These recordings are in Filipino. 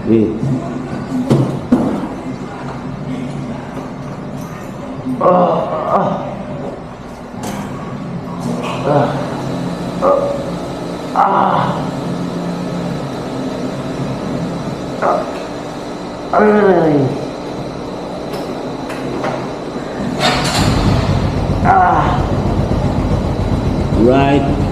Eh. Ay. Right.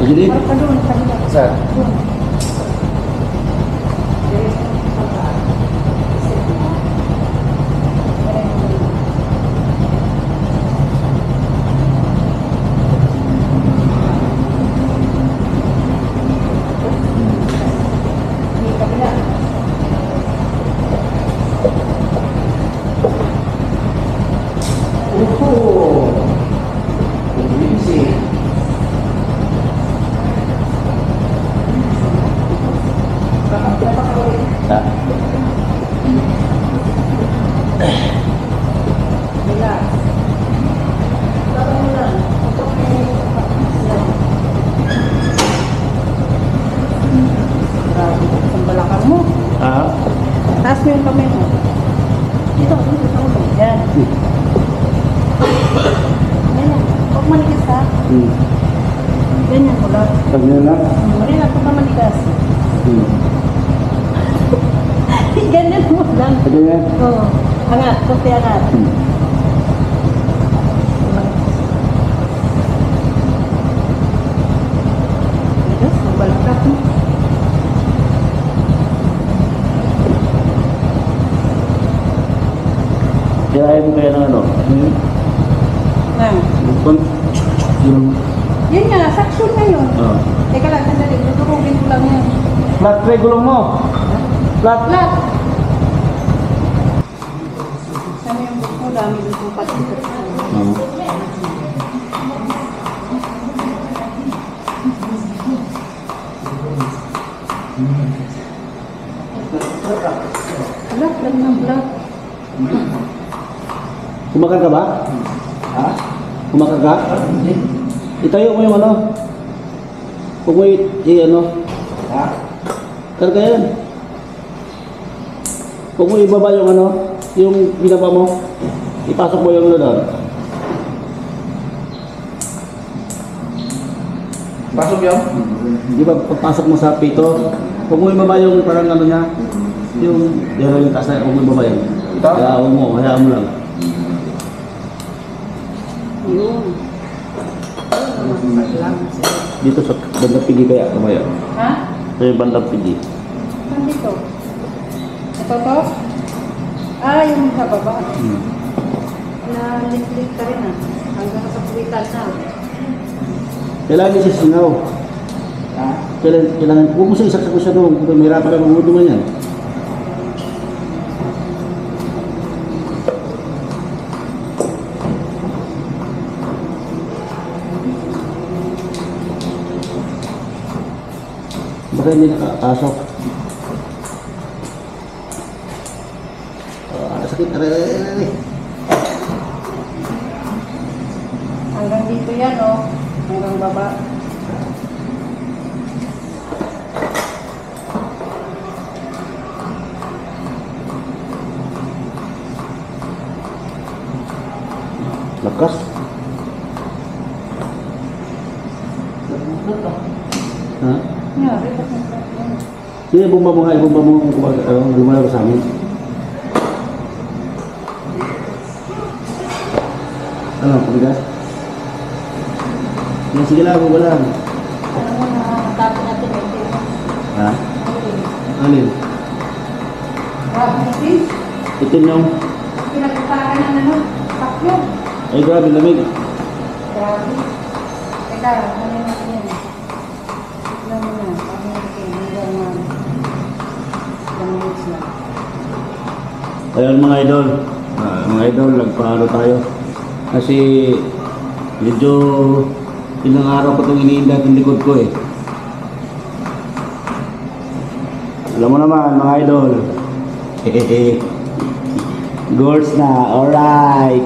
Jadi, Sir. Taas mo yung kamay mo. Dito, dito sa ulo. Yan. Ganyan. Huwag manigas ha. Ganyan mo lang. ganyan lang. Marina, huwag ka manigas. Ganyan mo lang. Ganyan. Oo. Angat. Kunti angat. Manigas, magbalakak mo. Kirahin mo kaya ng ano? Nang. Yung Yan nga, saksyon na yun. Teka lang, sandali. Tutulungin ko lang yan. flat tray gulong mo. Flat. Flat. Sana yung book mo, dami dito pati. Black, black ng black. Kumakan ka ba? Ha? Kumakan ka? Itayo mo yung ano? Kung mo ano? Ha? Karga yan. Kung mo ibaba yung ano? Yung binaba mo, ipasok mo yung ano doon. Pasok yun? Di ba pagpasok mo sa pito, kung mo ibaba yung parang ano niya, yung taas na, kung mo ibaba yun. Ito? Hayaan mo lang. Yun. Dito sa bandang pigi kaya, kamaya. Ha? Sa yung bandang pigi. Saan dito? Ito to? Ah, yung sa baba. Na-lit-lit ka rin ah. Hanggang sa puwitan na. Kailangan siya singaw. Kailangan, huwag mo siya isaksak mo siya doon. Kung may hirapan ka mamutungan yan. Baka hindi nakapasok. Sakit. Aray. Hanggang dito yan oh. Hanggang baba. Lakas. Ha? Yeah, Sige, ibumba mo gumalaw sa amin. Ano, pagbigas? Sige lang, bumba lang. ano mo na tapos natin ito. Ha? Alin? Grabe, Itin yung... pinagpakaan ng ano, pakyo. Ay, grabe, lamig. Grabe. Teka, ano natin yan? Tignan mo na. Ano natin? Hanggang ilang minutes na. Ayun mga idol. Mga idol, nagpaano tayo. Kasi medyo Ilang araw ko itong iniinda yung likod ko eh. Alam mo naman mga idol. Hehehe. Goals na, alright.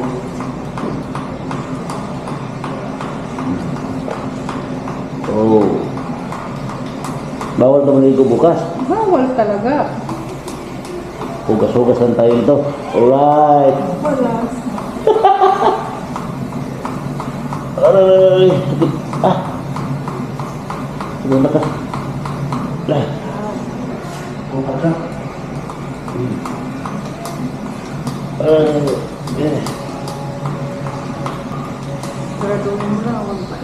Oh. Bawal na maligo bukas. Bawal talaga. Hugas-hugasan tayo ito. Alright. Wala. Aray. Sakit. Ah. Siguro na ka. Lah. Bukas na. Yes. Graduhin mo na. Huwag pa.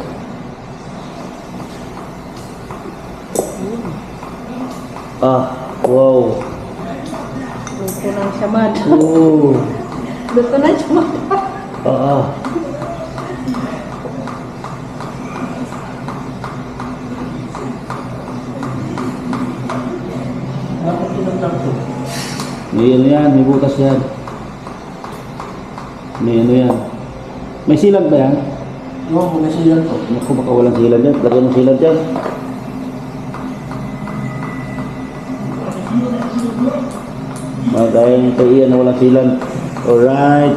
Ah. Wow. Luto na siya man. Oh. Luto na siya man. Ah. May ano yan, may butas yan. May ano yan. May silag ba yan? Oo, may silang to. Naku, baka walang silag yan. Lagyan ng silag yan. Magayang kay Ian na walang silag. Alright.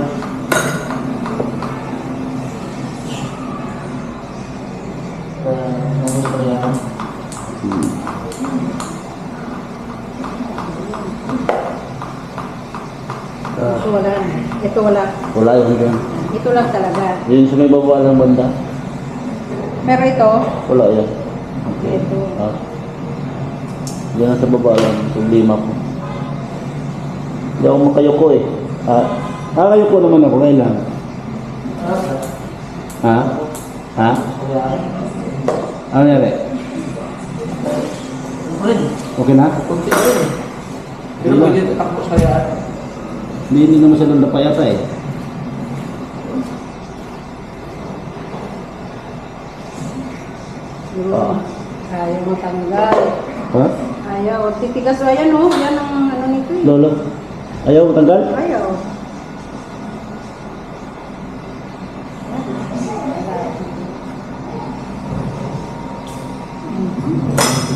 Ito wala. Ito wala. Wala yun dyan. Ito lang talaga. Yun sa may baba ng banda. Pero ito, Wala yan. ito. Ah. Yan sa baba lang. Problema ko. Hindi ako makayoko eh. Kakayoko naman ako. Kailan? Ha? Ha? Ano nangyari? Okay na? Kunti pa rin eh. Pero pwede takbo sa kayaan. Hindi naman siya nandapa yata eh. Ayaw matanggal. Ha? Ayaw. Titigas o yan o. Yan ang ano nito eh. Lolo? Ayaw matanggal? Ayaw.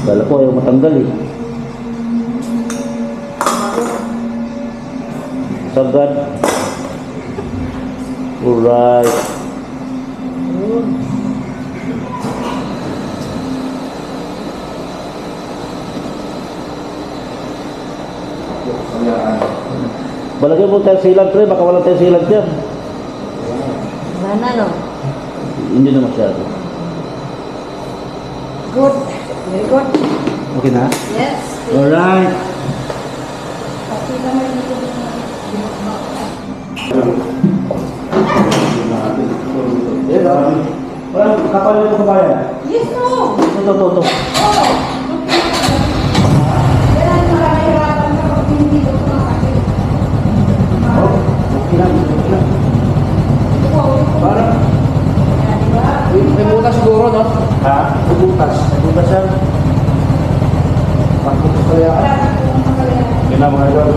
Kala ko ayaw matanggal eh. Sagad. Alright. Balagay mo tayo silag pre, baka wala tayo silag dyan. Wala na no. Hindi na masyado. Good. Very good. Okay na? Yes. Alright. Pati naman dito. Walang kapal nito kabayan. Yes no. Ito. Oh. Kailan makakahirapan ka pag hindi ko kumakasip. Okay lang. Parang Yan, di ba? may butas siguro, no? Ha? May butas. Ano ba siya? Takbo sa kayaan. Wala na kung makakaya. Kailangan mga idol.